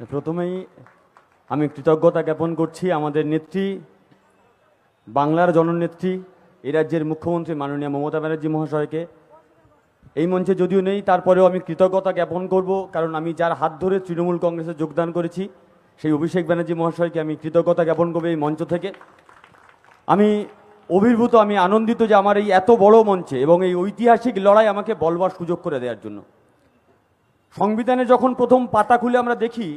প্রথমেই আমি কৃতজ্ঞতা জ্ঞাপন করছি আমাদের নেত্রী, বাংলার জননেত্রী, এই রাজ্যের মুখ্যমন্ত্রী মাননীয় মমতা ব্যানার্জি মহাশয়কে। এই মঞ্চে যদিও নেই, তারপরেও আমি কৃতজ্ঞতা জ্ঞাপন করব, কারণ আমি যার হাত ধরে তৃণমূল কংগ্রেসে যোগদান করেছি সেই অভিষেক ব্যানার্জি মহাশয়কে আমি কৃতজ্ঞতা জ্ঞাপন করব এই মঞ্চ থেকে। আমি অভিভূত, আমি আনন্দিত যে আমার এই এত বড় মঞ্চে এবং এই ঐতিহাসিক লড়াই আমাকে বলবার সুযোগ করে দেওয়ার জন্য। সংবিধানে যখন প্রথম পাতা খুলে আমরা দেখি,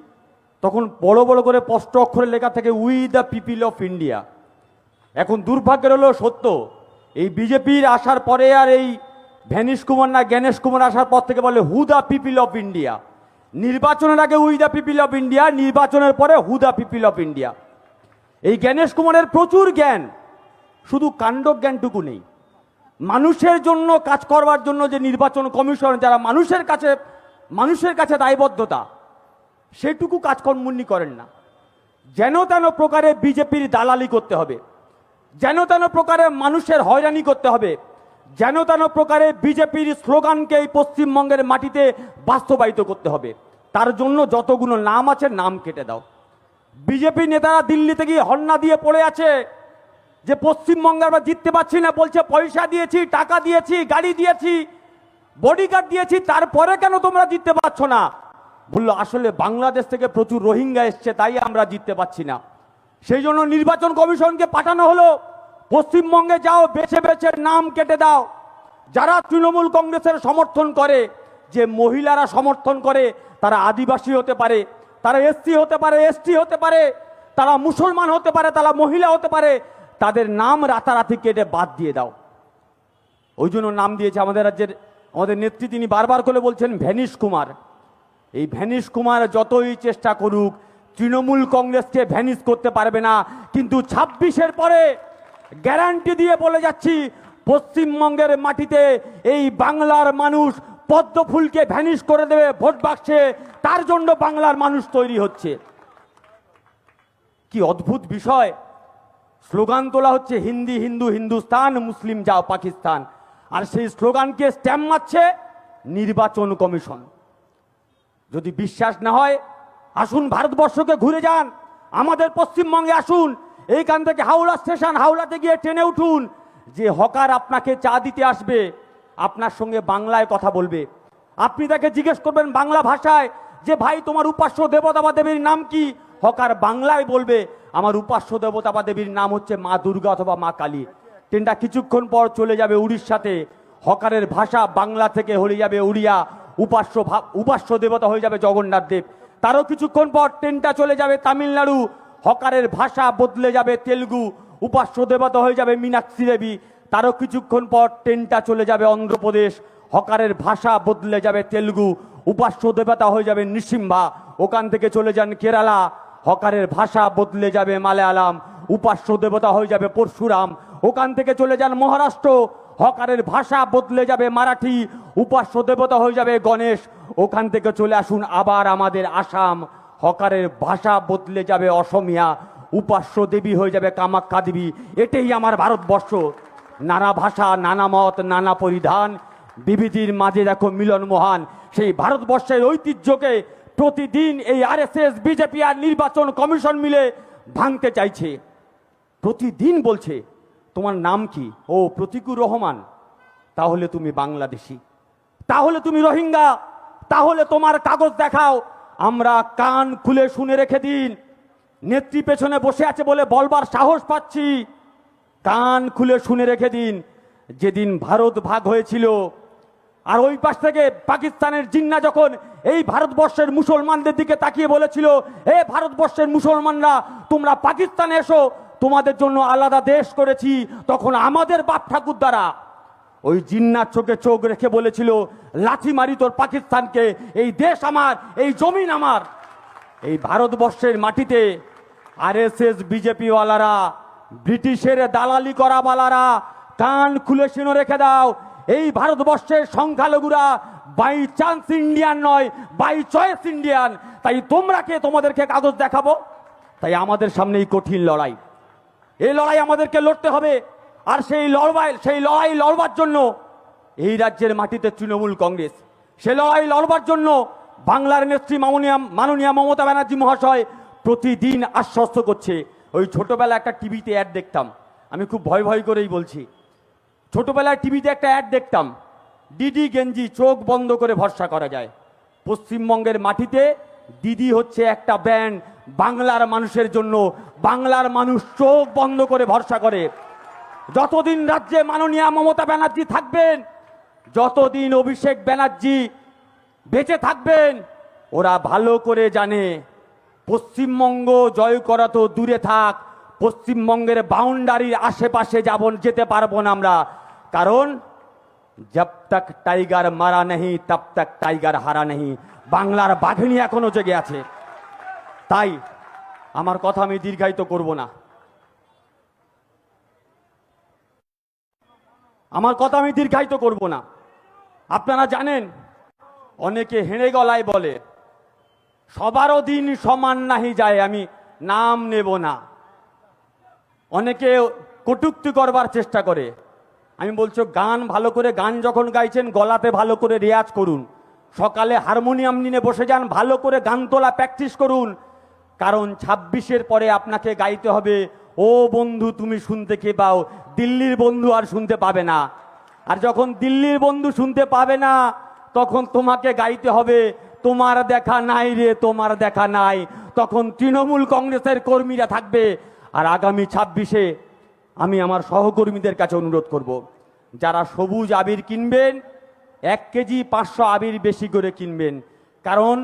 তখন বড় বড় করে স্পষ্ট অক্ষরে লেখা থাকে we the people of India. এখন দুর্ভাগ্যের হলো সত্য, এই বিজেপির আসার পরে আর এই ভ্যানিশ কুমার না জ্ঞানেশ কুমার আসার পর থেকে বলে who the people of India. নির্বাচনের আগে we the people of India, নির্বাচনের পরে who the people of India. এই জ্ঞানেশ কুমারের প্রচুর জ্ঞান, শুধু কাণ্ডজ্ঞানটুকু নেই। মানুষের জন্য কাজ করবার জন্য যে নির্বাচন কমিশন, যারা মানুষের কাছে দায়বদ্ধতা, সেটুকু কাজকর্মনি করেন না। যেন তেন প্রকারে বিজেপির দালালি করতে হবে, যেন তেন প্রকারে মানুষের হয়রানি করতে হবে, যেন তেন প্রকারে বিজেপির স্লোগানকে এই পশ্চিমবঙ্গের মাটিতে বাস্তবায়িত করতে হবে। তার জন্য যতগুলো নাম আছে নাম কেটে দাও। বিজেপি নেতারা দিল্লিতে গিয়ে হন্না দিয়ে পড়ে আছে যে পশ্চিমবঙ্গে আমরা জিততে পারছি না, বলছে পয়সা দিয়েছি, টাকা দিয়েছি, গাড়ি দিয়েছি, বডিগার্ড দিয়েছি, তারপরে কেন তোমরা জিততে পারছো না? বললো আসলে বাংলাদেশ থেকে প্রচুর রোহিঙ্গা এসছে, তাই আমরা জিততে পারছি না। সেই জন্য নির্বাচন কমিশনকে পাঠানো হলো, পশ্চিমবঙ্গে যাও, বেছে বেছে নাম কেটে দাও। যারা তৃণমূল কংগ্রেসের সমর্থন করে, যে মহিলারা সমর্থন করে, তারা আদিবাসী হতে পারে, তারা এসসি হতে পারে, এসটি হতে পারে, তারা মুসলমান হতে পারে, তারা মহিলা হতে পারে, তাদের নাম রাতারাতি কেটে বাদ দিয়ে দাও। ওই জন্য নাম দিয়েছে আমাদের রাজ্যের আমাদের নেত্রী, তিনি বারবার করে বলছেন ভ্যানিশ কুমার। এই ভ্যানিশ কুমার যতই চেষ্টা করুক তৃণমূল কংগ্রেসকে ভ্যানিশ করতে পারবে না। কিন্তু 26-এর পরে গ্যারান্টি দিয়ে বলে যাচ্ছি, পশ্চিমবঙ্গের মাটিতে এই বাংলার মানুষ পদ্ম ফুলকে ভ্যানিশ করে দেবে ভোট বাক্সে। তার জন্য বাংলার মানুষ তৈরি হচ্ছে। কি অদ্ভুত বিষয়! স্লোগান তোলা হচ্ছে হিন্দি হিন্দু হিন্দুস্তান, মুসলিম যাও পাকিস্তান, আর সেই স্লোগানকে স্ট্যাম্প মারছে নির্বাচন কমিশন। যদি বিশ্বাস না হয় আসুন ভারতবর্ষকে ঘুরে যান, আমাদের পশ্চিমবঙ্গে আসুন, এইখান থেকে হাওড়া স্টেশন, হাওড়াতে গিয়ে ট্রেনে উঠুন, যে হকার আপনাকে চা দিতে আসবে আপনার সঙ্গে বাংলায় কথা বলবে। আপনি তাকে জিজ্ঞেস করবেন বাংলা ভাষায় যে ভাই তোমার উপাস্য দেবতা বা দেবীর নাম কি? হকার বাংলায় বলবে আমার উপাস্য দেবতা বা দেবীর নাম হচ্ছে মা দুর্গা অথবা মা কালী। ট্রেনটা কিছুক্ষণ পর চলে যাবে উড়িষ্যাতে, হকারের ভাষা বাংলা থেকে হয়ে যাবে উড়িয়া, উপাস্য দেবতা হয়ে যাবে জগন্নাথ দেব। তারও কিছুক্ষণ পর ট্রেনটা চলে যাবে তামিলনাড়ু, হকারের ভাষা বদলে যাবে তেলুগু, উপাস্য দেবতা হয়ে যাবে মীনাক্ষী দেবী। তারও কিছুক্ষণ পর ট্রেনটা চলে যাবে অন্ধ্রপ্রদেশ, হকারের ভাষা বদলে যাবে তেলুগু, উপাস্য দেবতা হয়ে যাবে নৃসিম্হা। ওখান থেকে চলে যান কেরালা, হকারের ভাষা বদলে যাবে মালায়ালাম, উপাস্য দেবতা হয়ে যাবে পরশুরাম। ওখান থেকে চলে যান মহারাষ্ট্র, হকারের ভাষা বদলে যাবে মারাঠি, উপাস্য দেবতা হয়ে যাবে গণেশ। ওখান থেকে চলে আসুন আবার আমাদের আসাম, হকারের ভাষা বদলে যাবে অসমিয়া, উপাস্য দেবী হয়ে যাবে কামাখ্যা দেবী। এটাই আমার ভারতবর্ষ। নানা ভাষা, নানা মত, নানা পরিধান, বিবিধির মাঝে দেখো মিলন মহান। সেই ভারতবর্ষের ঐতিহ্যকে প্রতিদিন এই আরএসএস, বিজেপি আর নির্বাচন কমিশন মিলে ভাঙতে চাইছে। প্রতিদিন বলছে তোমার নাম কি? ও প্রতীকুর রহমান। তাহলে তুমি বাংলাদেশি, তাহলে তুমি রোহিঙ্গা, তাহলে তোমার কাগজ দেখাও। আমরা কান খুলে শুনে রেখে দিন, নেত্রী পেছনে বসে আছে বলে বলবার সাহস পাচ্ছি। কান খুলে শুনে রেখে দিন, যেদিন ভারত ভাগ হয়েছিল আর ওই পাশ থেকে পাকিস্তানের জিন্না যখন এই ভারতবর্ষের মুসলমানদের দিকে তাকিয়ে বলেছিল এ ভারতবর্ষের মুসলমানরা তোমরা পাকিস্তানে এসো, তোমাদের জন্য আলাদা দেশ করেছি, তখন আমাদের বাপ ঠাকুর দ্বারা ওই জিন্নার চোখে চোখ রেখে বলেছিল লাঠি মারি তোর পাকিস্তানকে, এই দেশ আমার, এই জমিন আমার। এই ভারতবর্ষের মাটিতে আরএসএস বিজেপি ওয়ালারা, ব্রিটিশের দালালি করা বালারা, কান খুলে শুনে রেখে দাও, এই ভারতবর্ষের সংখ্যালঘুরা বাই চান্স ইন্ডিয়ান নয়, বাই চয়েস ইন্ডিয়ান। তাই তোমরা কে তোমাদেরকে কাগজ দেখাবো? তাই আমাদের সামনে এই কঠিন লড়াই, এই লড়াই আমাদেরকে লড়তে হবে। আর সেই লড়াই লড়বার জন্য এই রাজ্যের মাটিতে তৃণমূল কংগ্রেস, সে লড়াই লড়বার জন্য বাংলার নেত্রী মাননীয়া মমতা ব্যানার্জি মহাশয় প্রতিদিন আশ্বস্ত করছে। ওই ছোটবেলা একটা টিভিতে অ্যাড দেখতাম, আমি খুব ভয় ভয় করেই বলছি, ছোটবেলায় টিভিতে একটা অ্যাড দেখতাম, দিদি গেঞ্জি চোখ বন্ধ করে ভরসা করা যায়। পশ্চিমবঙ্গের মাটিতে দিদি হচ্ছে একটা ব্যান্ড বাংলার মানুষের জন্য। বাংলার মানুষ চোখ বন্ধ করে ভরসা করে। যতদিন রাজ্যে মাননীয়া মমতা ব্যানার্জি থাকবেন, যতদিন অভিষেক ব্যানার্জি বেঁচে থাকবেন, ওরা ভালো করে জানে পশ্চিমবঙ্গ জয় করা তো দূরে থাক, পশ্চিমবঙ্গের বাউন্ডারির আশেপাশে যেতে পারবো না আমরা। কারণ জব তক টাইগার মারা নেই তব তক টাইগার হারা নেই। বাংলার বাঘিনী এখনো জেগে আছে। তাই আমার কথা আমি দীর্ঘায়িত করব না, আপনারা জানেন, অনেকে হেঁড়ে গলায় বলে সবারও দিন সমান নাহি যায়, আমি নাম নেব না। অনেকে কটূক্তি করবার চেষ্টা করে। আমি বলছি, গান ভালো করে, গান যখন গাইছেন গলাতে ভালো করে রেয়াজ করুন, সকালে হারমোনিয়াম নিয়ে বসে যান, ভালো করে গান তোলা প্র্যাকটিস করুন। কারণ 26-এর পরে আপনাকে গাইতে হবে, ও বন্ধু তুমি শুনতে কে পাও, দিল্লির বন্ধু আর শুনতে পাবে না। আর যখন দিল্লির বন্ধু শুনতে পাবে না, তখন তোমাকে গাইতে হবে, তোমার দেখা নাই রে, তোমার দেখা নাই। তখন তৃণমূল কংগ্রেসের কর্মীরা থাকবে। আর আগামী 26-এ আমি আমার সহকর্মীদের কাছে অনুরোধ করব, যারা সবুজ আবির কিনবেন 1 কেজি 500 আবির বেশি করে কিনবেন। কারণ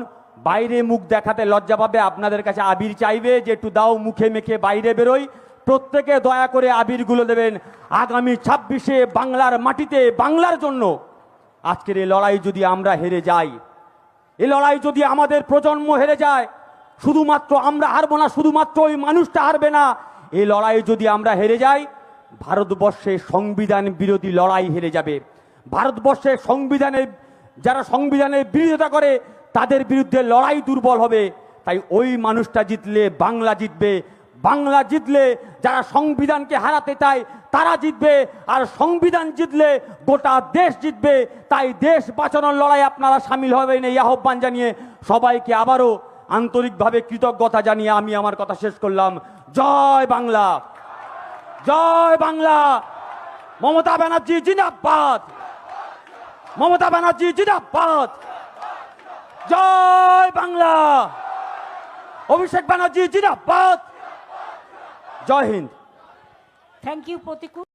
বাইরে মুখ দেখাতে লজ্জা পাবে, আপনাদের কাছে আবির চাইবে যে একটু দাও, মুখে মেখে বাইরে বেরোই। প্রত্যেকে দয়া করে আবিরগুলো দেবেন। আগামী 26-এ বাংলার মাটিতে বাংলার জন্য আজকের এই লড়াই যদি আমরা হেরে যাই, এই লড়াই যদি আমাদের প্রজন্ম হেরে যায়, শুধুমাত্র আমরা হারবো না, শুধুমাত্র ওই মানুষটা হারবে না, এই লড়াই যদি আমরা হেরে যাই, ভারতবর্ষে সংবিধান বিরোধী লড়াই হেরে যাবে। ভারতবর্ষে যারা সংবিধানের বিরোধিতা করে তাদের বিরুদ্ধে লড়াই দুর্বল হবে। তাই ওই মানুষটা জিতলে বাংলা জিতবে। বাংলা জিতলে যারা সংবিধানকে হারাতে চায় তারা জিতবে, আর সংবিধান জিতলে গোটা দেশ জিতবে। তাই দেশ বাঁচানোর লড়াই আপনারা সামিল হবেন, এই আহ্বান জানিয়ে সবাইকে আবারও আন্তরিকভাবে কৃতজ্ঞতা জানিয়ে আমি আমার কথা শেষ করলাম। জয় বাংলা, জয় বাংলা। মমতা ব্যানার্জি জিন্দাবাদ, মমতা ব্যানার্জি জিন্দাবাদ। জয় বাংলা, অভিষেক ব্যানার্জি জিন্দাবাদ। জয় হিন্দ। থ্যাংক ইউ প্রতিকূল।